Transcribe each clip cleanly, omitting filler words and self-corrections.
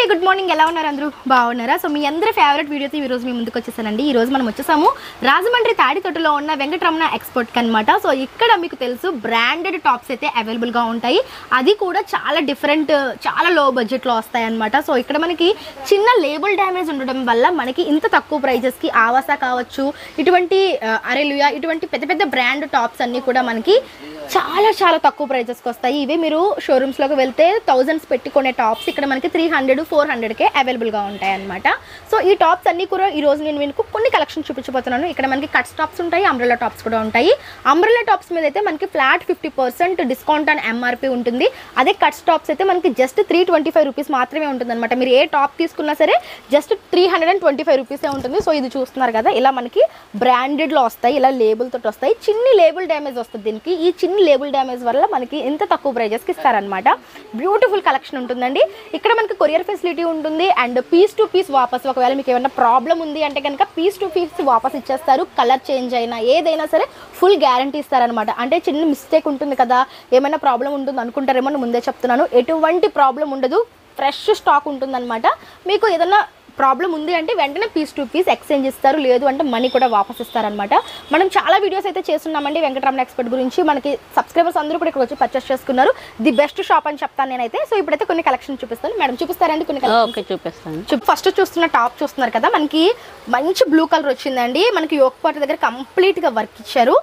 అండి good morning ఎలా ఉన్నారు అందరూ బాగున్నారా సో మీ అందరి ఫేవరెట్ వీడియోతో ఈ రోజు మీ ముందుకు వచ్చేసానండి ఈ రోజు మనం వచ్చేసాము రాజమండ్రి తాడితోటలో ఉన్న వెంకటరమణ ఎక్స్పోర్ట్ కి అన్నమాట సో ఇక్కడ మీకు తెలుసు బ్రాండెడ్ టాప్స్ అయితే అవైలబుల్ గా ఉంటాయి అది కూడా చాలా డిఫరెంట్ చాలా లో బడ్జెట్ లో వస్తాయి అన్నమాట సో ఇక్కడ మనకి చిన్న లేబుల్ డ్యామేజ్ ఉండడం వల్ల మనకి ఇంత తక్కువ ప్రైజెస్ కి ఆవాసా కావచ్చు ఇటువంటి అరెలుయా ఇటువంటి పెద్ద పెద్ద బ్రాండ్ టాప్స్ అన్ని కూడా మనకి చాలా చాలా తక్కువ ప్రైజెస్ కి వస్తాయి ఇవే మీరు షోరూమ్స్ లోకి వెళ్తే థౌజండ్స్ పెట్టి కొనే టాప్స్ ఇక్కడ మనకి 300-400 కే అవైలబుల్ గా ఉంటాయి అన్నమాట సో ఈ టాప్స్ అన్ని కూడా ఈ రోజు నేను మీకు కొన్ని కలెక్షన్ చూపించబోతున్నాను ఇక్కడ మనకి కట్స్ టాప్స్ ఉంటాయి అంబ్రెల్లా టాప్స్ కూడా ఉంటాయి అంబ్రెల్లా టాప్స్ మీద అయితే మనకి ఫ్లాట్ 50% డిస్కౌంట్ ఆన్ ఎంఆర్పి ఉంటుంది అదే కట్స్ టాప్స్ అయితే మనకి జస్ట్ 325 రూపీస్ మాత్రమే ఉంటుంది అనమాట మీరు ఏ టాప్ తీసుకున్నా సరే జస్ట్ 325 రూపీసే ఉంటుంది సో ఇది చూస్తున్నారు కదా ఇలా మనకి బ్రాండెడ్ లో వస్తాయి ఇలా లేబుల్ తోటి వస్తాయి చిన్ని లేబుల్ డ్యామేజ్ వస్తుంది దీనికి ఈ చిన్ని లేబుల్ డ్యామేజ్ వల్ల మనకి ఎంత తక్కువ ప్రైజెస్ కి ఇస్తారనమాట బ్యూటిఫుల్ కలెక్షన్ ఉంటుందండి ఇక్కడ మనకి కొరియర్ ఫెసిలిటీ ఉంటుంది అండ్ పీస్ టు పీస్ వాపస్ ఒకవేళ మీకు ఏమైనా ప్రాబ్లం ఉంది అంటే కనుక పీస్ టు పీస్ వాపస్ ఇచ్చేస్తారు కలర్ చేంజ్ అయినా ఏదైనా సరే ఫుల్ గ్యారంటీ ఇస్తారనమాట అంటే చిన్న మిస్టేక్ ఉంటుంది కదా ఏమైనా ప్రాబ్లం ఉంటుంది అనుకుంటారేమో నేను ముందే చెప్తున్నాను ఎటువంటి ప్రాబ్లం ఉండదు ఫ్రెష్ స్టాక్ ఉంటుందన్నమాట మీకు ఏదైనా ప్రాబ్లం ఉంది అంటే వెంటనే పీస్ టు పీస్ ఎక్స్చేంజ్ ఇస్తారు లేదు అంటే మనీ కూడా వాపస్ ఇస్తారనమాట మనం చాలా వీడియోస్ అయితే చేస్తున్నామండి వెంకటరమణ ఎక్స్పర్ట్ గురించి మనకి సబ్స్క్రైబర్స్ అందరూ కూడా ఇక్కడ వచ్చి పర్చేస్ చేసుకున్నారు ది బెస్ట్ షాప్ అని చెప్తాను నేనైతే సో ఇప్పుడైతే కొన్ని కలెక్షన్ చూపిస్తాను మేడం చూపిస్తారండి కొన్ని చూపిస్తాను ఫస్ట్ చూస్తున్న టాప్ చూస్తున్నారు కదా మనకి మంచి బ్లూ కలర్ వచ్చిందండి మనకి యోక్ పార్ట్ దగ్గర కంప్లీట్ గా వర్క్ ఇచ్చారు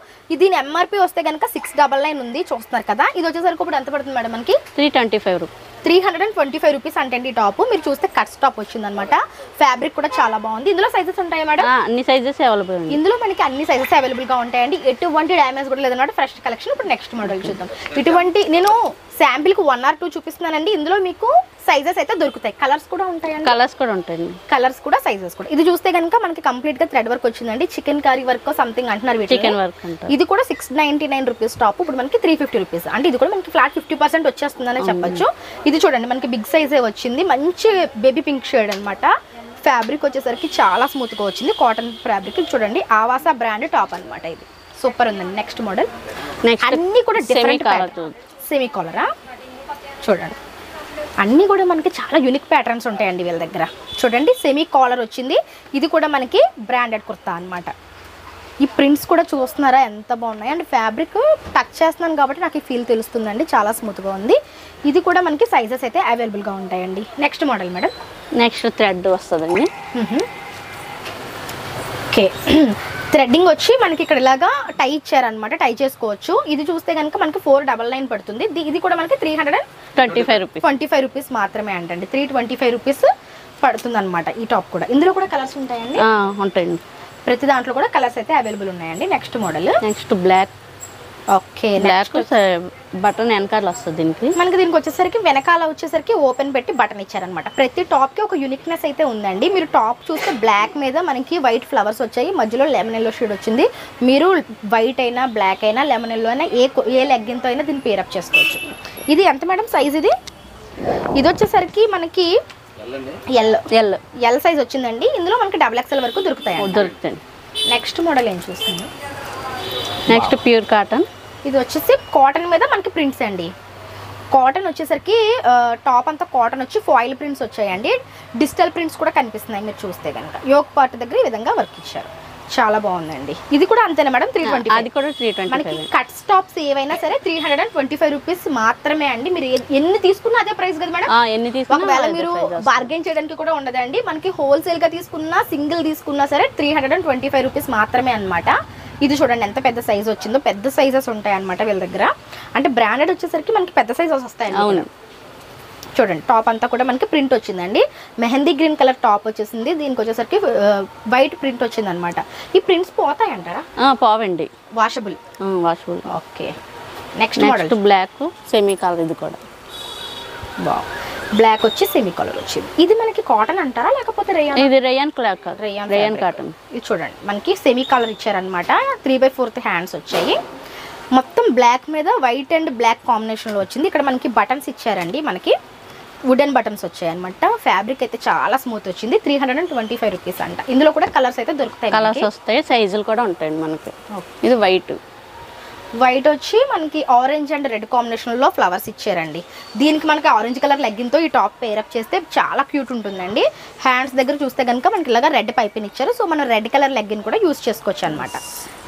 దీని ఎంఆర్పి వస్తే కనుక 699 ఉంది చూస్తున్నారు కదా ఇది వచ్చేసరికి ఇప్పుడు ఎంత పడుతుంది మేడం మనకి 325 రూపీస్ అంటే ఈ టాప్ మీరు చూస్తే కట్స్ టాప్ వచ్చింది అనమాట ఫ్యాబ్రిక్ కూడా చాలా బాగుంది ఇందులో సైజెస్ ఉంటాయి మేడం అన్ని సైజెస్ అవైలబుల్ ఇందులో మనకి అన్ని సైజెస్ అవైలబుల్ గా ఉంటాయండి ఎటువంటి డ్యామేజ్ కూడా లేదన్నమాట ఫ్రెష్ కలెక్షన్ ఇప్పుడు నెక్స్ట్ మోడల్ చూద్దాం ఇటువంటి నేను శాంపిల్ కు 1 or 2 చూపిస్తున్నానండి ఇందులో మీకు సైజెస్ అయితే దొరుకుతాయి కలర్స్ కూడా ఉంటాయండి కలర్స్ కూడా సైజెస్ కూడా ఇది చూస్తే కనుక మనకి కంప్లీట్ గా థ్రెడ్ వర్క్ వచ్చిందండి చికెన్ కర్రీ వర్క్ సంథింగ్ అంటున్నారు చికెన్ వర్క్ ఇది కూడా 699 రూపీస్ టాప్ ఇప్పుడు మనకి 350 రూపీస్ అంటే ఇది కూడా మనకి ఫ్లాట్ 50% వచ్చేస్తుందని చెప్పొచ్చు ఇది చూడండి మనకి బిగ్ సైజే వచ్చింది మంచి బేబీ పింక్ షేడ్ అన్నమాట ఫ్యాబ్రిక్ వచ్చేసరికి చాలా స్మూత్ గా వచ్చింది కాటన్ ఫ్యాబ్రిక్ చూడండి ఆవాసా బ్రాండ్ టాప్ అన్నమాట ఇది సూపర్ ఉందండి నెక్స్ట్ మోడల్ అన్ని కూడా డిఫరెంట్ సెమీ కాలరా చూడండి అన్నీ కూడా మనకి చాలా యూనిక్ ప్యాటర్న్స్ ఉంటాయండి వీళ్ళ దగ్గర చూడండి సెమీ కాలర్ వచ్చింది ఇది కూడా మనకి బ్రాండెడ్ కుర్తా అన్నమాట ఈ ప్రింట్స్ కూడా చూస్తున్నారా ఎంత బాగున్నాయి అండ్ ఫ్యాబ్రిక్ టచ్ చేస్తున్నాను కాబట్టి నాకు ఈ ఫీల్ తెలుస్తుందండి చాలా స్మూత్గా ఉంది ఇది కూడా మనకి సైజెస్ అయితే అవైలబుల్గా ఉంటాయండి next model madam next thread వస్తుందండి ఓకే థ్రెడ్డింగ్ వచ్చి మనకి ఇక్కడ ఇలాగా టై ఇచ్చారనమాట టై చేసుకోవచ్చు ఇది చూస్తే కనుక మనకి 499 పడుతుంది ఇది కూడా మనకి 325 రూపీస్ మాత్రమే అంటండి 325 రూపీస్ పడుతుంది అనమాట ఈ టాప్ కూడా ఇందులో కూడా కలర్స్ ఉంటాయండి ఉంటాయండి ప్రతి దాంట్లో కూడా కలర్స్ అయితే అవైలబుల్ ఉన్నాయండి next model next black okay black button వెనకాల వస్తుంది దీనికి వచ్చేసరికి వెనకాల వచ్చేసరికి ఓపెన్ పెట్టి బటన్ ఇచ్చారనమాట ప్రతి టాప్ కి ఒక యూనిక్నెస్ అయితే ఉందండి మీరు టాప్ చూస్తే బ్లాక్ మీద మనకి వైట్ ఫ్లవర్స్ వచ్చాయి మధ్యలో లెమన్ ఎల్లో షేడ్ వచ్చింది మీరు వైట్ అయినా బ్లాక్ అయినా లెమన్ ఎల్లో అయినా ఏ లెగ్గిన్తో అయినా దీన్ని పేరప్ చేసుకోవచ్చు ఇది ఎంత మేడం సైజ్ ఇది వచ్చేసరికి మనకి ఎల్ సైజ్ వచ్చిందండి ఇందులో మనకి XXL వరకు దొరుకుతాయి నెక్స్ట్ మోడల్ ఏం చూస్తుంది నెక్స్ట్ ప్యూర్ కాటన్ ఇది వచ్చేసి కాటన్ మీద మనకి ప్రింట్స్ అండి కాటన్ వచ్చేసరికి టాప్ అంతా కాటన్ వచ్చి ఫాయిల్ ప్రింట్స్ వచ్చాయండి డిజిటల్ ప్రింట్స్ కూడా కనిపిస్తున్నాయి మీరు చూస్తే కనుక యోక్ పార్ట్ దగ్గర ఈ విధంగా వర్క్ ఇచ్చారు చాలా బాగుందండి ఇది కూడా అంతేనా మేడం 320 అది కూడా 320 మనకి కట్ స్టాప్స్ ఏవైనా సరే 325 రూపీస్ మాత్రమే అండి మీరు ఎన్ని తీసుకున్నా అదే ప్రైస్ కదా మేడం ఎన్ని తీసుకున్నా ఒకవేళ మీరు బార్గెన్ చేయడానికి కూడా ఉండదండి మనకి హోల్సేల్ గా తీసుకున్నా సింగిల్ తీసుకున్నా సరే 325 రూపీస్ మాత్రమే అన్నమాట ఇది చూడండి ఎంత పెద్ద సైజ్ వచ్చిందో పెద్ద సైజెస్ ఉంటాయి అన్నమాట వీళ్ళ దగ్గర అంటే బ్రాండెడ్ వచ్చేసరికి మనకి పెద్ద సైజెస్ వస్తాయి అవును చూడండి టాప్ అంతా కూడా మనకి ప్రింట్ వచ్చిందండి మెహందీ గ్రీన్ కలర్ టాప్ వచ్చేసింది దీనికి వచ్చేసరికి వైట్ ప్రింట్ వచ్చింది అనమాట ఈ ప్రింట్స్ పోతాయి అంటారా పోవండి washable okay next model black semi colour ఇది కూడా బ్లాక్ వచ్చి సెమీ కలర్ వచ్చింది ఇది మనకి కాటన్ అంటారా లేకపోతే రేయాన్ కాటన్ ఇది చూడండి మనకి సెమీ కలర్ ఇచ్చారనమాట 3/4 హ్యాండ్స్ వచ్చాయి మొత్తం బ్లాక్ మీద వైట్ అండ్ బ్లాక్ కాంబినేషన్ లో వచ్చింది ఇక్కడ మనకి బటన్స్ ఇచ్చారండి మనకి వుడెన్ బటన్స్ వచ్చాయి అనమాట ఫ్యాబ్రిక్ అయితే చాలా స్మూత్ వచ్చింది 325 రూపీస్ అంట ఇందులో కూడా కలర్స్ అయితే దొరుకుతాయి కలర్స్ వస్తాయి సైజులు కూడా ఉంటాయండి మనకి ఇది వైట్ వైట్ వచ్చి మనకి ఆరెంజ్ అండ్ రెడ్ కాంబినేషన్లో ఫ్లవర్స్ ఇచ్చారండి. దీనికి మనకి ఆరెంజ్ కలర్ లెగ్గిన్తో ఈ టాప్ పేరప్ చేస్తే చాలా క్యూట్ ఉంటుందండి. హ్యాండ్స్ దగ్గర చూస్తే కనుక మనకి ఇలాగా రెడ్ పైపింగ్ ఇచ్చారు. సో మనం రెడ్ కలర్ లెగ్గిన్ కూడా యూస్ చేసుకోవచ్చు అనమాట.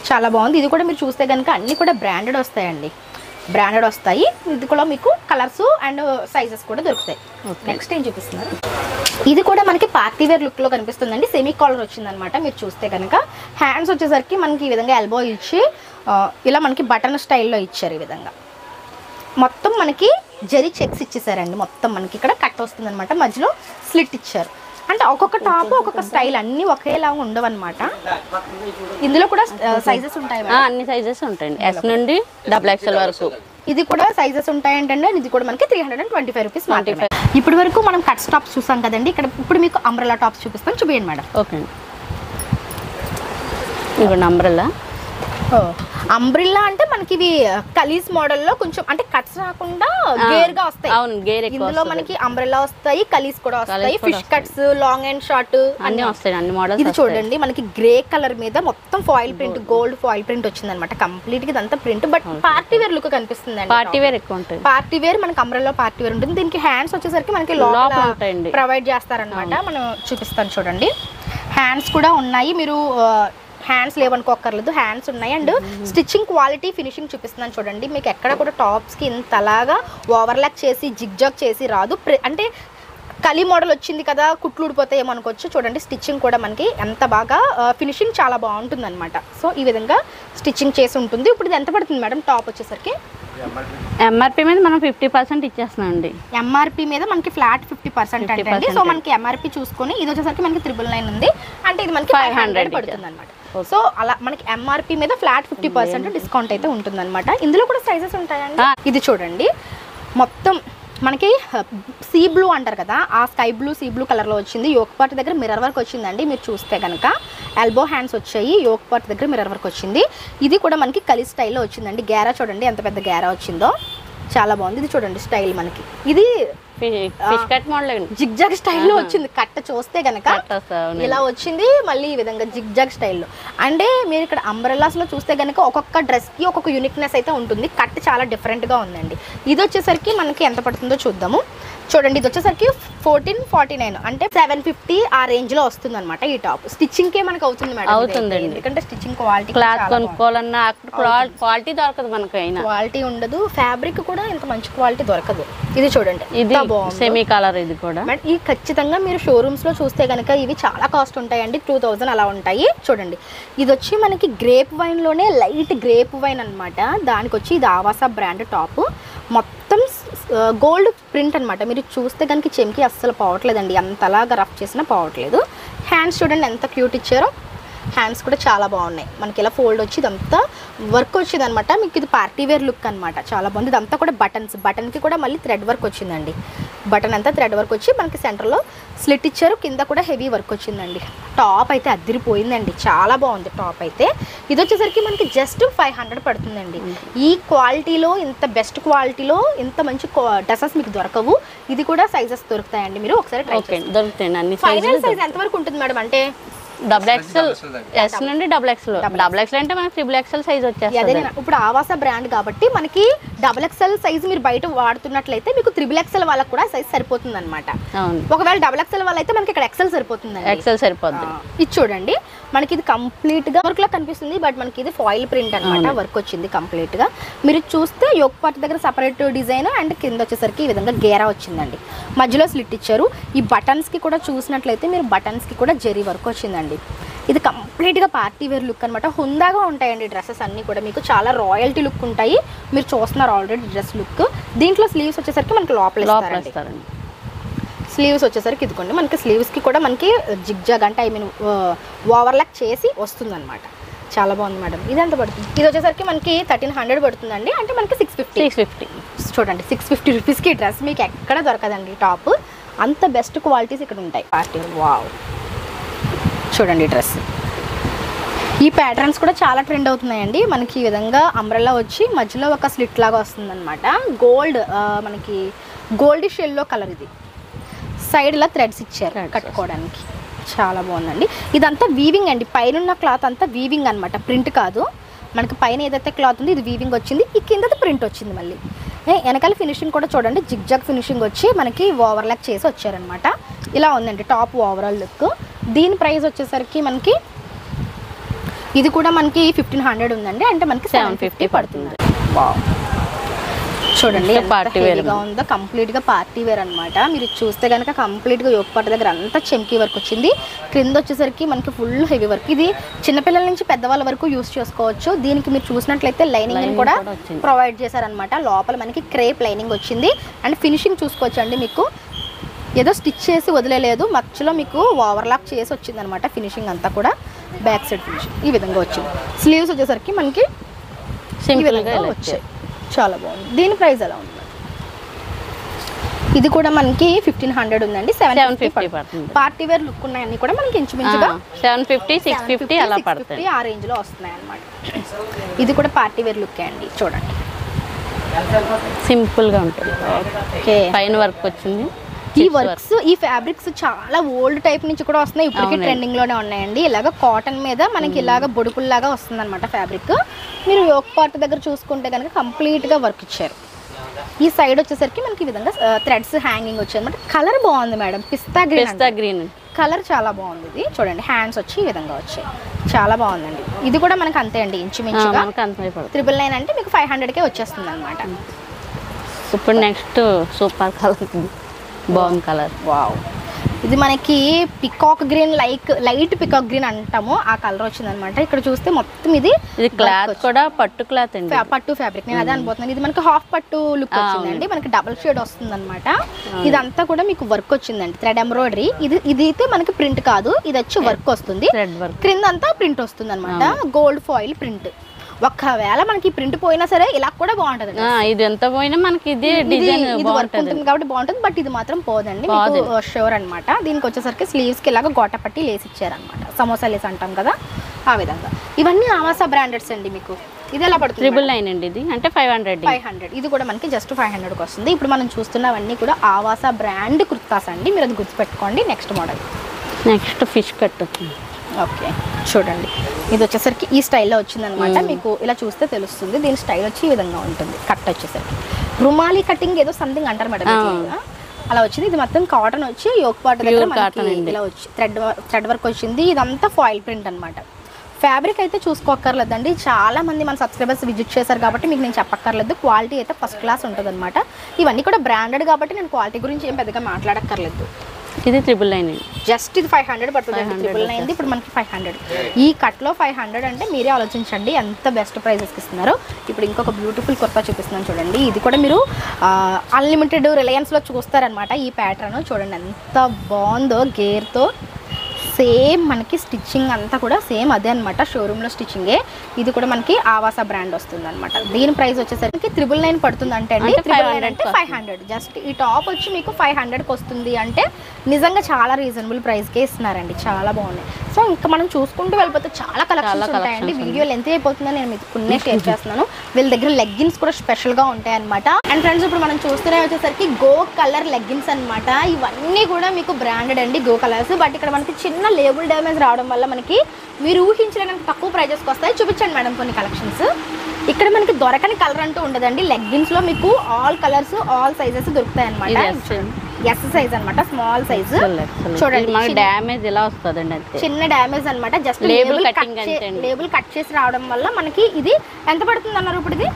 చాలా బాగుంది. ఇది కూడా మీరు చూస్తే కనుక అన్నీ కూడా బ్రాండెడ్ వస్తాయండి, బ్రాండెడ్ వస్తాయి. ఇది కూడా మీకు కలర్స్ అండ్ సైజెస్ కూడా దొరుకుతాయి. నెక్స్ట్ ఏం చూపిస్తున్నారు, ఇది కూడా మనకి పార్టీ వేర్ లుక్లో కనిపిస్తుందండి. సెమీ కాలర్ వచ్చిందనమాట. మీరు చూస్తే కనుక హ్యాండ్స్ వచ్చేసరికి మనకి ఈ విధంగా ఎల్బో ఇచ్చి ఇలా మనకి బటన్ స్టైల్లో ఇచ్చారు. ఈ విధంగా మొత్తం మనకి జరీ చెక్స్ ఇచ్చేసారండి. మొత్తం మనకి ఇక్కడ కట్ వస్తుంది అనమాట, మధ్యలో స్లిట్ ఇచ్చారు. అంటే ఒక్కొక్క టాప్ ఒక్కొక్క స్టైల్, అన్నీ ఒకేలాగా ఉండవన్నమాట. ఇందులో కూడా సైజెస్ ఉంటాయి, అన్ని సైజెస్ ఉంటాయండి, S నుండి XXL వరకు. ఇది కూడా సైజెస్ ఉంటాయంటే ఇది కూడా మనకి 325 రూపీస్ మాత్రమే. ఇప్పటి వరకు మనం కట్స్ టాప్స్ చూసాం కదండి. ఇక్కడ ఇప్పుడు మీకు అంబ్రెల్లా టాప్స్ చూపిస్తాను, చూపించండి మేడం. ఓకే అండి, ఇదిగోండి అంబ్రెల్లా. అంబ్రిల్లా అంటే మనకి ఇవి కలీస్ మోడల్లో కొంచెం అంటే కట్స్ రాకుండా గేర్ గా వస్తాయి. అవును, గేర్ ఎక్కువ. ఇందులో మనకి అంబ్రెల్లా వస్తాయి, కలీస్ కూడా వస్తాయి, fish cuts, long and short అన్ని వస్తాయి, అన్ని మోడల్స్. ఇది చూడండి మనకి గ్రే కలర్ మీద మొత్తం foil print, gold foil print వచ్చింది అనమాట. కంప్లీట్ గా ఇదంతా print, but party wear look కనిపిస్తుంది. పార్టీ వేర్ ఎక్కువ ఉంటుంది. పార్టీ వేర్ మనకి అంబ్రెల్లా పార్టీ వేర్ ఉంటుంది. దీనికి హ్యాండ్స్ వచ్చేసరికి మనకి లోపల ప్రొవైడ్ చేస్తారనమాట. మనం చూపిస్తాను చూడండి. హ్యాండ్స్ కూడా ఉన్నాయి, మీరు హ్యాండ్స్ లేవనుకోక్కర్లేదు, హ్యాండ్స్ ఉన్నాయి. అండ్ స్టిచ్చింగ్ క్వాలిటీ, ఫినిషింగ్ చూపిస్తున్నాను చూడండి. మీకు ఎక్కడ కూడా టాప్స్కి ఇంతలాగా ఓవర్లాక్ చేసి జిగ్జాగ్ చేసి రాదు. అంటే కలీ మోడల్ వచ్చింది కదా, కుట్లు ఊడిపోతే ఏమనుకోవచ్చు. చూడండి స్టిచ్చింగ్ కూడా మనకి ఎంత బాగా, ఫినిషింగ్ చాలా బాగుంటుంది అనమాట. సో ఈ విధంగా స్టిచ్చింగ్ చేసి ఉంటుంది. ఇప్పుడు ఇది ఎంత పడుతుంది మేడం టాప్ వచ్చేసరికి? ఎంఆర్పి మీద మనం 50% ఇచ్చేస్తున్నాం అండి. ఎంఆర్పి మీద మనకి ఫ్లాట్ 50% అండి. సో మనకి ఎంఆర్పి చూసుకొని ఇది వచ్చేసరికి మనకి 999 ఉంది, అంటే ఇది మనకి 500 పడుతుంది అనమాట. సో అలా మనకి ఎంఆర్పి మీద ఫ్లాట్ 50% డిస్కౌంట్ అయితే ఉంటుంది అనమాట. ఇందులో కూడా సైజెస్ ఉంటాయండి. ఇది చూడండి మొత్తం మనకి సీ బ్లూ అంటారు కదా, ఆ స్కై బ్లూ సీ బ్లూ కలర్లో వచ్చింది. యోక్ పార్ట్ దగ్గర మిర్రర్ వర్క్ వచ్చిందండి. మీరు చూస్తే కనుక ఎల్బో హ్యాండ్స్ వచ్చాయి, యోక్ పార్ట్ దగ్గర మిర్రర్ వర్క్ వచ్చింది. ఇది కూడా మనకి కలీ స్టైల్లో వచ్చిందండి. గేరా చూడండి ఎంత పెద్ద గేరా వచ్చిందో, చాలా బాగుంది. ఇది చూడండి స్టైల్ మనకి ఇది ఫిష్ కట్ మోడల్ జిగ్జాగ్ స్టైల్లో వచ్చింది. కట్ట చూస్తే కనుక ఇలా వచ్చింది, మళ్ళీ ఈ విధంగా జిగ్జాగ్ స్టైల్లో. అంటే మీరు ఇక్కడ అంబ్రెల్లాస్లో చూస్తే కనుక ఒక్కొక్క డ్రెస్కి ఒక్కొక్క యూనిక్నెస్ అయితే ఉంటుంది. కట్ చాలా డిఫరెంట్గా ఉందండి. ఇది వచ్చేసరికి మనకి ఎంత పడుతుందో చూద్దాము. చూడండి ఇది వచ్చేసరికి 1449 అంటే 750 ఆ రేంజ్ లో వస్తుంది అనమాట. ఈ టాప్ స్టిచ్చింగ్ కే మనకు అవుతుంది మేడం, అవుతుందండి. ఎందుకంటే స్టిచ్చింగ్ క్వాలిటీ, క్లాత్ కొనుక్కోవాలన్నా క్వాలిటీ దొరకదు మనకు, అయినా క్వాలిటీ ఉండదు. ఫ్యాబ్రిక్ కూడా ఇంత మంచి క్వాలిటీ దొరకదు. ఇది చూడండి ఇది సెమీ కలర్. ఇది కూడా ఈ ఖచ్చితంగా మీరు షోరూమ్స్ లో చూస్తే కనుక ఇవి చాలా కాస్ట్ ఉంటాయండి, 2000 అలా ఉంటాయి. చూడండి ఇది వచ్చి మనకి గ్రేప్ వైన్ లోనే లైట్ గ్రేప్ వైన్ అనమాట. దానికి వచ్చి ఇది ఆవాసా బ్రాండ్ టాప్, మొత్తం గోల్డ్ ప్రింట్ అనమాట. మీరు చూస్తే కనుక చెమ్కి అస్సలు పోవట్లేదండి, అంతలాగా రఫ్ చేసినా పోవట్లేదు. హ్యాండ్స్ చూడండి ఎంత క్యూట్ ఇచ్చారో, హ్యాండ్స్ కూడా చాలా బాగున్నాయి. మనకి ఇలా ఫోల్డ్ వచ్చి ఇదంతా వర్క్ వచ్చింది అనమాట. మీకు ఇది పార్టీ వేర్ లుక్ అనమాట, చాలా బాగుంది. ఇదంతా కూడా బటన్స్, బటన్కి కూడా మళ్ళీ థ్రెడ్ వర్క్ వచ్చిందండి. బటన్ అంతా థ్రెడ్ వర్క్ వచ్చి మనకి సెంటర్లో స్లిట్ ఇచ్చారు, కింద కూడా హెవీ వర్క్ వచ్చిందండి. టాప్ అయితే అదిరిపోయిందండి, చాలా బాగుంది టాప్ అయితే. ఇది వచ్చేసరికి మనకి జస్ట్ 500 పడుతుందండి. ఈ క్వాలిటీలో, ఇంత బెస్ట్ క్వాలిటీలో ఇంత మంచి డ్రెస్సెస్ మీకు దొరకవు. ఇది కూడా సైజెస్ దొరుకుతాయండి, మీరు ఒకసారి ట్రై చేయండి. దొరుకుతాయండి అన్ని. ఫైనల్ సైజ్ ఎంతవరకు ఉంటుంది మేడం? అంటే XXL, S నుండి XXL. XXL అంటే మనకి XXL సైజ్ వచ్చేస్తుంది. ఇప్పుడు ఆవాసా బ్రాండ్ కాబట్టి మనకి XXL సైజ్ మీరు బయట వాడుతున్నట్లయితే మీకు XXL వాళ్ళకి కూడా సైజ్ సరిపోతుంది అనమాట. ఒకవేళ XXL వాళ్ళైతే మనకి ఇక్కడ XL సరిపోతుంది, XL సరిపోతుంది. ఇది చూడండి మనకి ఇది కంప్లీట్ గా వర్క్ లా కనిపిస్తుంది, బట్ మనకి ఇది ఫాయిల్ ప్రింట్ అనమాట. వర్క్ వచ్చింది కంప్లీట్ గా. మీరు చూస్తే యోక్ పార్ట్ దగ్గర సపరేట్ డిజైన్ అండ్ కింద వచ్చేసరికి ఈ విధంగా గేరా వచ్చిందండి, మధ్యలో స్లిట్ ఇచ్చారు. ఈ బటన్స్ కి కూడా చూసినట్లయితే మీరు బటన్స్ కి కూడా జరీ వర్క్ వచ్చిందండి. ఇది కంప్లీట్ గా పార్టీ వేర్ లుక్ అనమాట. హుందాగా ఉంటాయండి డ్రెస్సెస్ అన్ని కూడా, మీకు చాలా రాయల్టీ లుక్ ఉంటాయి. మీరు చూస్తున్నారు ఆల్రెడీ డ్రెస్ లుక్. దీంట్లో స్లీవ్స్ వచ్చేసరికి మనకి లోపల ఇస్తారండి. స్లీవ్స్ వచ్చేసరికి ఇదిగోండి మనకి స్లీవ్స్కి కూడా మనకి జిగ్జాగ్ అంటే ఓవర్లాక్ చేసి వస్తుంది అనమాట. చాలా బాగుంది మేడం. ఇది ఎంత పడుతుంది? ఇది వచ్చేసరికి మనకి 1300 పడుతుందండి, అంటే మనకి 650. చూడండి 650 రూపీస్కి ఈ డ్రెస్ మీకు ఎక్కడ దొరకదండి. టాప్ అంత బెస్ట్ క్వాలిటీస్ ఇక్కడ ఉంటాయి. పార్టీ వావ్, చూడండి డ్రెస్. ఈ ప్యాటర్న్స్ కూడా చాలా ట్రెండ్ అవుతున్నాయండి. మనకి ఈ విధంగా అంబ్రెల్లా వచ్చి మధ్యలో ఒక స్లిట్ లాగా వస్తుందన్నమాట. గోల్డ్ మనకి గోల్డిష్ ఎల్లో కలర్. ఇది సైడ్ ఇలా థ్రెడ్స్ ఇచ్చారు కట్టుకోవడానికి, చాలా బాగుందండి. ఇదంతా వీవింగ్ అండి, పైన క్లాత్ అంతా వీవింగ్ అనమాట, ప్రింట్ కాదు. మనకి పైన ఏదైతే క్లాత్ ఉంది ఇది వీవింగ్ వచ్చింది, ఈ కిందది ప్రింట్ వచ్చింది. మళ్ళీ వెనకాల ఫినిషింగ్ కూడా చూడండి, జిగ్జాగ్ ఫినిషింగ్ వచ్చి మనకి ఓవర్లాక్ చేసి వచ్చారనమాట. ఇలా ఉందండి టాప్ ఓవరాల్ లుక్. దీని ప్రైస్ వచ్చేసరికి మనకి ఇది కూడా మనకి 1500 ఉందండి, అంటే మనకి 750 పడుతుంది. చూడండి పార్టీ వేర్గా ఉందో, కంప్లీట్గా పార్టీ వేర్ అనమాట. మీరు చూస్తే కనుక కంప్లీట్గా యోక్ పార్ట్ దగ్గర అంతా చెంకీ వర్క్ వచ్చింది. క్రింద వచ్చేసరికి మనకి ఫుల్ హెవీ వర్క్. ఇది చిన్నపిల్లల నుంచి పెద్దవాళ్ళ వరకు యూస్ చేసుకోవచ్చు. దీనికి మీరు చూసినట్లయితే లైనింగ్ కూడా ప్రొవైడ్ చేశారనమాట. లోపల మనకి క్రేప్ లైనింగ్ వచ్చింది. అండ్ ఫినిషింగ్ చూసుకోవచ్చు అండి, మీకు ఏదో స్టిచ్ చేసి వదిలేదు, మధ్యలో మీకు ఓవర్లాక్ చేసి వచ్చింది అనమాట. ఫినిషింగ్ అంతా కూడా బ్యాక్ సైడ్ ఫినిషింగ్ ఈ విధంగా వచ్చింది. స్లీవ్స్ వచ్చేసరికి మనకి సింపుల్గా వచ్చాయి, చాలా బాగుంది. దీని ప్రైస్ ఎలా ఉంది? ఇది కూడా మనకి 1500 ఉందండి, 750 పడుతుంది. పార్టీ వేర్ లుక్ ఉన్నాయన్నీ కూడా మనకి ఇంచుమించుగా 750, 650 అలా పడుతుంది, ఆ రేంజ్ లో వస్తున్నాయి అన్నమాట. ఇది కూడా పార్టీ వేర్ లుక్ అండి, చూడండి సింపుల్ గా ఉంటుంది. ఓకే, పైన వర్క్ వచ్చింది. ఈ వర్క్స్, ఈ ఫ్యాబ్రిక్స్ చాలా ఓల్డ్ టైప్ నుంచి కూడా వస్తున్నాయి, ఇప్పటికీ ట్రెండింగ్ లోనే ఉన్నాయండి. ఇలాగ కాటన్ మీద మనకి ఇలాగ బొడుపుల్లాగా వస్తుంది అనమాట ఫ్యాబ్రిక్. మీరు యోక్ పార్ట్ దగ్గర చూసుకుంటే కనుక కంప్లీట్ గా వర్క్ ఇచ్చారు. ఈ సైడ్ వచ్చేసరికి మనకి ఈ విధంగా థ్రెడ్స్ హ్యాంగింగ్ వచ్చాయి అనమాట. కలర్ బాగుంది మేడం, పిస్తా గ్రీన్ కలర్ చాలా బాగుంది. ఇది చూడండి, హ్యాండ్స్ వచ్చి ఈ విధంగా వచ్చాయి, చాలా బాగుందండి. ఇది కూడా మనకి అంతే అండి, ఇంచుమించుగా 999 అంటే మీకు 500కే వచ్చేస్తుంది అనమాట. ఇప్పుడు నెక్స్ట్ సూపర్ కలర్, బాగుంది కలర్. వావ్, ఇది మనకి peacock green, light peacock green అంటాము, ఆ కలర్ వచ్చింది అనమాట. ఇక్కడ చూస్తే మొత్తం ఇది క్లాత్ కూడా పట్టు క్లాత్ అండి, పట్టు ఫ్యాబ్రిక్. నేను అదే అనుకుంటున్నాను. ఇది మనకి హాఫ్ పట్టు లుక్ వచ్చిందండి, మనకి డబుల్ షేడ్ వస్తుంది అనమాట. ఇదంతా కూడా మీకు వర్క్ వచ్చిందండి, థ్రెడ్ ఎంబ్రాయిడరీ. ఇది అయితే మనకి ప్రింట్ కాదు, ఇది వచ్చి వర్క్ వస్తుంది. క్రింద అంతా ప్రింట్ వస్తుంది అనమాట, గోల్డ్ ఫాయిల్ ప్రింట్. ఒకవేళ మనకి ప్రింట్ పోయినా సరే ఇలా కూడా బాగుంటది. ఇది ఎంత పోయినా మనకి ఇది డిజైన్ వర్క్ ఉంటుంది కాబట్టి బాగుంటుంది, బట్ ఇది మాత్రం పోదండి, షూర్ అనమాట. దీనికి వచ్చేసరికి స్లీవ్స్ కి ఇలాగా గోట పట్టి లేసి ఇచ్చారనమాట, సమోసా లేసి అంటాం కదా ఆ విధంగా. ఇవన్నీ ఆవాసా బ్రాండెడ్స్ అండి. మీకు ఇది ఎలా పడుతుంది? 999 అండి, ఇది అంటే 500. ఇది కూడా మనకి జస్ట్ 500కి వస్తుంది. ఇప్పుడు మనం చూస్తున్నవన్నీ కూడా ఆవాసా బ్రాండ్ కుర్తాస్ అండి, మీరు అది గుర్తుపెట్టుకోండి. Next model, next fish cut వచ్చింది. ఓకే, చూడండి ఇది వచ్చేసరికి ఈ స్టైల్లో వచ్చిందనమాట. మీకు ఇలా చూస్తే తెలుస్తుంది, దీని స్టైల్ వచ్చి ఈ విధంగా ఉంటుంది. కట్ వచ్చేసరికి రుమాలి కటింగ్ ఏదో సంథింగ్ అంటారు మేడం, అలా వచ్చింది. ఇది మొత్తం కాటన్ వచ్చి యోక్ పార్ట్ దగ్గర ఇలా వచ్చి థ్రెడ్ వర్క్ వచ్చింది. ఇదంతా ఫాయిల్ ప్రింట్ అనమాట. ఫ్యాబ్రిక్ అయితే చూసుకోక్కర్లేదండి, చాలా మంది మన సబ్స్క్రైబర్స్ విజిట్ చేశారు కాబట్టి మీకు నేను చెప్పక్కర్లేదు. క్వాలిటీ అయితే ఫస్ట్ క్లాస్ ఉంటుంది అనమాట. ఇవన్నీ కూడా బ్రాండెడ్ కాబట్టి నేను క్వాలిటీ గురించి ఏం పెద్దగా మాట్లాడక్కర్లేదు. ఇది 999, జస్ట్ ఇది 500 పడుతుంది. 999 ఇప్పుడు మనకి 500. ఈ కట్లో 500 అంటే మీరే ఆలోచించండి ఎంత బెస్ట్ ప్రైజెస్కి ఇస్తున్నారు. ఇప్పుడు ఇంకొక బ్యూటిఫుల్ కుర్తా చూపిస్తున్నాను చూడండి. ఇది కూడా మీరు అన్లిమిటెడ్ రిలయన్స్లో చూస్తారనమాట. ఈ ప్యాటర్న్ చూడండి ఎంత బాగుందో, గేర్తో సేమ్ మనకి స్టిచ్చింగ్ అంతా కూడా సేమ్ అదే అనమాట, షోరూంలో స్టిచ్చింగే. ఇది కూడా మనకి ఆవాసా బ్రాండ్ వస్తుంది అనమాట. దీని ప్రైస్ వచ్చేసరికి 999 పడుతుంది. అంటే అండి 999 అంటే 500. జస్ట్ ఈ టాప్ వచ్చి మీకు 500కి వస్తుంది అంటే నిజంగా చాలా రీజనబుల్ ప్రైస్కే ఇస్తున్నారండి, చాలా బాగున్నాయి. సో ఇంకా మనం చూసుకుంటూ వెళ్ళిపోతే చాలా కలెక్షన్స్ ఉంటాయండి. వీడియో లెంత్ అయిపోతుందని నేను మీకు కొన్ని షేర్ చేస్తున్నాను. వీళ్ళ దగ్గర లెగ్గిన్స్ కూడా స్పెషల్గా ఉంటాయి అనమాట. అండ్ ఫ్రెండ్స్ ఇప్పుడు మనం చూస్తూనే వచ్చేసరికి గో కలర్ లెగ్గిన్స్ అనమాట. ఇవన్నీ కూడా మీకు బ్రాండెడ్ అండి, గో కలర్స్. బట్ ఇక్కడ మనకి చిన్న లేబుల్ డ్యామేజ్ రావడం వల్ల మనకి మీరు ఊహించలేనంత తక్కువ ప్రైజెస్కి వస్తాయి. చూపించండి మేడం కొన్ని కలెక్షన్స్. ఇక్కడ మనకి దొరకని కలర్ అంటూ ఉండదండి. లెగ్గిన్స్ లో మీకు ఆల్ కలర్స్, ఆల్ సైజెస్ దొరుకుతాయి అనమాట. ఎస్ సైజ్ అనమాట, స్మాల్ సైజ్. చూడండి డ్యామేజ్ ఎలా వస్తుందండి, చిన్న డ్యామేజ్ అనమాట. జస్ట్ లేబుల్ కట్ చేసి రావడం వల్ల మనకి ఇది ఎంత పడుతుంది అన్నారు ఇప్పుడు? ఇది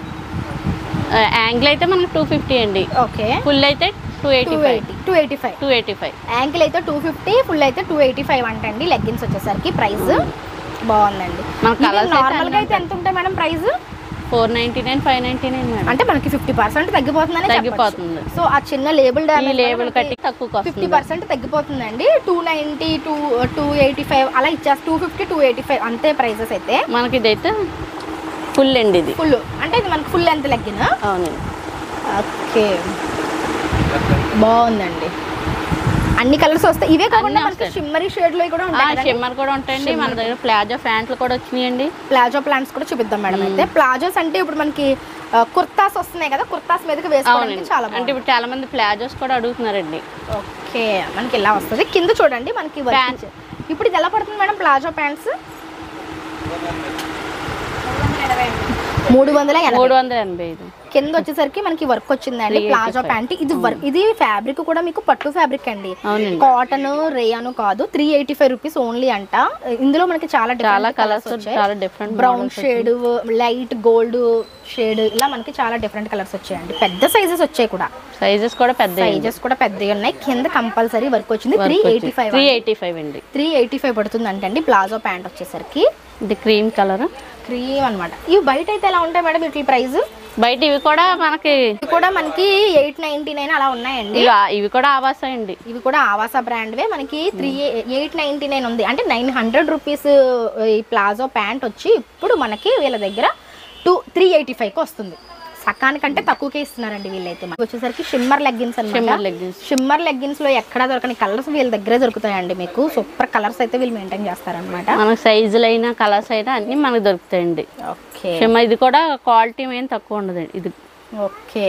యాంగిల్ అయితే మనకి 250 అండి. ఓకే, ఫుల్ అయితే 285. యాంకిల్ అయితే 250, ఫుల్ అయితే 285 అంటండి. లెగ్గిన్స్ వచ్చేసరికి ప్రైస్ బాగుందండి. నార్మల్ గా అయితే ఎంత ఉంటాయి మేడం ప్రైస్? 499, 599 మేడం. అంటే మనకి 50% తగ్గిపోతుంది. సో ఆ చిన్న లేబుల్ కట్టి తక్కువ 50% తగ్గిపోతుందండి. 290, 285 అలా ఇచ్చేసి 250, 285 అంతే ప్రైజెస్ అయితే. మనకి ఇదైతే ఫుల్ అండి, ఇది ఫుల్ అంటే ఇది మనకి ఫుల్ ఎంత లెగ్గిన? అవునండి. ఓకే, బాగుందండి. అన్ని కలర్స్ వస్తాయి. ఇవే కాకుండా మనకి షిమ్మరీ షేడ్ లో కూడా ఉంటాయి. షిమ్మర్ కూడా ఉంటాయండి. మన దగ్గర ప్లాజో ప్యాంట్లు కూడా వచ్చినాయండి. ప్లాజో ప్యాంట్స్ కూడా చూపిద్దాం మేడం. అయితే ప్లాజోస్ అంటే ఇప్పుడు మనకి కుర్తాస్ వస్తున్నాయి కదా, కుర్తాస్ మీదకి వేసుకోవడానికి చాలా అంటే ఇప్పుడు చాలా మంది ప్లాజోస్ కూడా అడుగుతున్నారండి. ఓకే, మనకి ఇలా వస్తుంది. కింద చూడండి మనకి ఇప్పుడు ఇది ఎలా పడుతుంది మేడం ప్లాజో ప్యాంట్స్? 385. కింద వచ్చేసరికి మనకి వర్క్ వచ్చిందండి, ప్లాజో ప్యాంట్. ఇది ఫ్యాబ్రిక్ కూడా మీకు పట్టు ఫ్యాబ్రిక్ అండి, కాటన్ రేయాను కాదు. 385 రూపీస్ ఓన్లీ అంట. ఇందులో మనకి చాలా కలర్స్ వచ్చాయి, brown shade, light gold shade, ఇలా మనకి చాలా డిఫరెంట్ కలర్స్ వచ్చాయండి. పెద్ద సైజెస్ వచ్చాయి కూడా, సైజెస్ కూడా పెద్దవి ఉన్నాయి. కింద కంపల్సరీ వర్క్ వచ్చింది. 385 అండి. 385 పడుతుంది అంటండి ప్లాజో ప్యాంట్ వచ్చేసరికి. ఇది క్రీమ్ అన్నమాట. ఇవి బయట అయితే ఎలా ఉంటాయి మేడం వీటి ప్రైస్? బయట ఇవి కూడా మనకి 899 అలా ఉన్నాయండి. ఇవి కూడా ఆవాసా అండి, ఇవి కూడా ఆవాసా బ్రాండ్వే. మనకి 899 ఉంది అంటే 900 రూపీస్ ఈ ప్లాజో ప్యాంట్ వచ్చి ఇప్పుడు మనకి వీళ్ళ దగ్గర 385కి వస్తుంది. సకానికంటే తక్కువకే ఇస్తున్నారండి వీళ్ళైతే. మనకి వచ్చేసరికి షిమ్మర్ లెగ్గిన్స్ అన్నమాట. షిమ్మర్ లెగ్గిన్స్ లో ఎక్కడ దొరకని కలర్స్ వీళ్ళ దగ్గరే దొరుకుతాయండి. మీకు సూపర్ కలర్స్ అయితే వీళ్ళు మెయింటైన్ చేస్తారనమాట. మనకి సైజులు అయినా కలర్స్ అయినా అన్ని మనకు దొరుకుతాయండి. ఓకే, ఇది కూడా క్వాలిటీ ఏం తక్కువ ఉండదండి. ఇది ఓకే,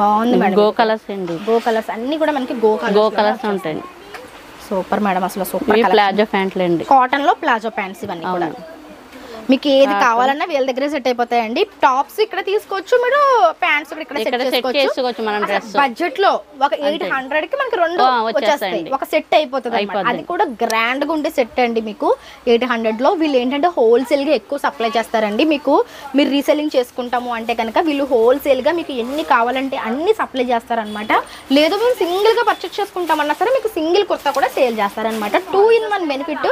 బాగుంది మేడం. గో కలర్స్ అండి, గో కలర్స్ అన్ని కూడా మనకి గో కలర్స్ ఉంటాయండి. సూపర్ మేడం, అసలు సూపర్. ప్లాజో ప్యాంట్లు అండి, కాటన్ లో ప్లాజో ప్యాంట్స్ ఇవన్నీ కూడా మీకు ఏది కావాలన్నా వీళ్ళ దగ్గరే సెట్ అయిపోతాయండి. టాప్స్ ఇక్కడ తీసుకోవచ్చు, మీరు ప్యాంట్స్ ఇక్కడ సెట్ చేసుకోవచ్చు. మనం డ్రెస్ బడ్జెట్ లో ఒక 800 కి మనకి 2 వచ్చేస్తాయి, ఒక సెట్ అయిపోతుంది. అది కూడా గ్రాండ్ గా ఉండే సెట్ అండి. మీకు 800 లో వీళ్ళు ఏంటంటే హోల్సేల్ గా ఎక్కువ సప్లై చేస్తారండి. మీరు రీసెల్లింగ్ చేసుకుంటాము అంటే కనుక వీళ్ళు హోల్సేల్ గా మీకు ఎన్ని కావాలంటే అన్ని సప్లై చేస్తారనమాట. లేదు మేము సింగిల్ గా పర్చేస్ చేసుకుంటామన్నా సరే మీకు సింగిల్ కుర్తా కూడా సేల్ చేస్తారనమాట. 2-in-1 బెనిఫిట్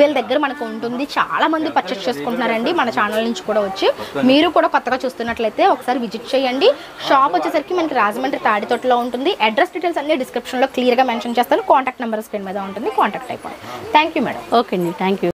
వీళ్ళ దగ్గర మనకు ఉంటుంది. చాలా మంది పర్చేస్ చేసుకుంటున్నారండి మన ఛానల్ నుంచి కూడా వచ్చి. మీరు కూడా కొత్తగా చూస్తున్నట్లయితే ఒకసారి విజిట్ చేయండి. షాప్ వచ్చేసరికి మనకి రాజమండ్రి తాడితోటలో ఉంటుంది. అడ్రస్ డీటెయిల్స్ అన్ని డిస్క్రిప్షన్ లో క్లియర్ గా మెన్షన్ చేస్తాను. కాంటాక్ట్ నెంబర్ స్క్రీన్ మీద ఉంటుంది, కాంటాక్ట్ అయిపోండి. Thank you madam. ఓకే అండి, థ్యాంక్ యూ.